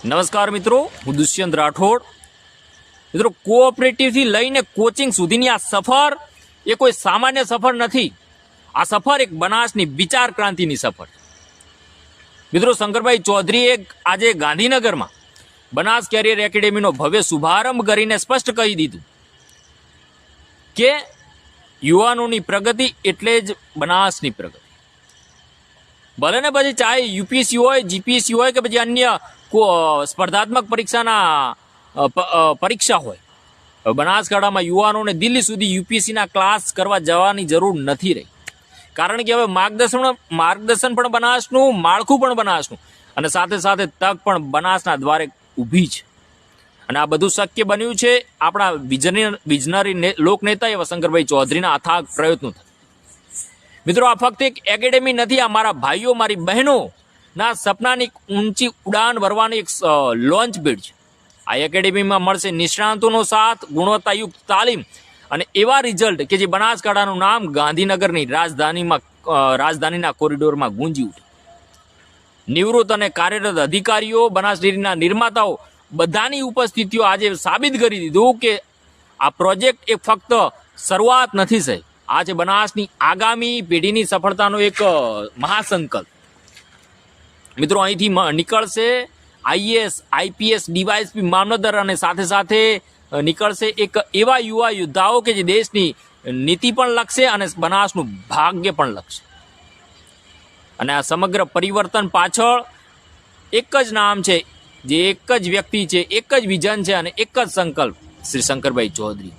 નમસ્કાર મિત્રો, હું દુષ્યંત રાઠોડ. મિત્રો, કોઓપરેટિવથી લઈને કોચિંગ સુધીની આ સફર એ કોઈ સામાન્ય સફર નથી. આ સફર એક બનાસની વિચાર ક્રાંતિની સફર. મિત્રો, શંકરભાઈ ચૌધરીએ આજે ગાંધીનગરમાં બનાસ કેરિયર એકેડેમીનો ભવ્ય શુભારંભ કરીને સ્પષ્ટ કહી દીધું કે યુવાનોની પ્રગતિ એટલે જ બનાસની પ્રગતિ. ભલે ને પછી ચાહે યુપીએસસી હોય, જીપીએસસી હોય કે પછી અન્ય સ્પર્ધાત્મક પરીક્ષા હોય, બનાસકાંઠામાં યુવાનોને દિલ્હી સુધી યુપીએસસીના ક્લાસ કરવા જવાની જરૂર નથી રહી. કારણ કે હવે માર્ગદર્શન પણ બનાસનું, માળખું પણ બનાસનું, અને સાથે સાથે તક પણ બનાસના દ્વારે ઊભી છે. અને આ બધું શક્ય બન્યું છે આપણા વિઝનરી લોકનેતા એવા શંકરભાઈ ચૌધરીના અથાગ પ્રયત્નો. મિત્રો, આ ફક્ત એક એકેડેમી નથી, આ મારા ભાઈઓ, મારી બહેનો ના સપનાની ઊંચી ઉડાન ભરવાની એક લોન્ચ પેડ છે. આ એકેડેમીમાં મળશે નિષ્ણાંતોનો સાથ, ગુણવત્તાયુક્ત તાલીમ અને એવા રિઝલ્ટ કે જે બનાસકાંઠાનું નામ ગાંધીનગરની રાજધાનીના કોરિડોરમાં ગુંજી ઉઠે. નિવૃત્ત અને કાર્યરત અધિકારીઓ, બનાસ ડેરીના નિર્માતાઓ બધાની ઉપસ્થિતિઓ આજે સાબિત કરી દીધું કે આ પ્રોજેક્ટ એક ફક્ત શરૂઆત નથી સાહેબ, આ છે બનાસની આગામી પેઢીની સફળતાનો એક મહાસંકલ્પ. મિત્રો, અહીંથી નીકળશે આઈએએસ, આઈપીએસ, ડીવાયએસપી, મામલતદાર અને સાથે સાથે નીકળશે એક એવા યુવા યોદ્ધાઓ કે જે દેશની નીતિ પણ લખશે અને બનાસનું ભાગ્ય પણ લખશે. અને આ સમગ્ર પરિવર્તન પાછળ એક જ નામ છે, જે એક જ વ્યક્તિ છે, એક જ વિઝન છે અને એક જ સંકલ્પ, શ્રી શંકરભાઈ ચૌધરી.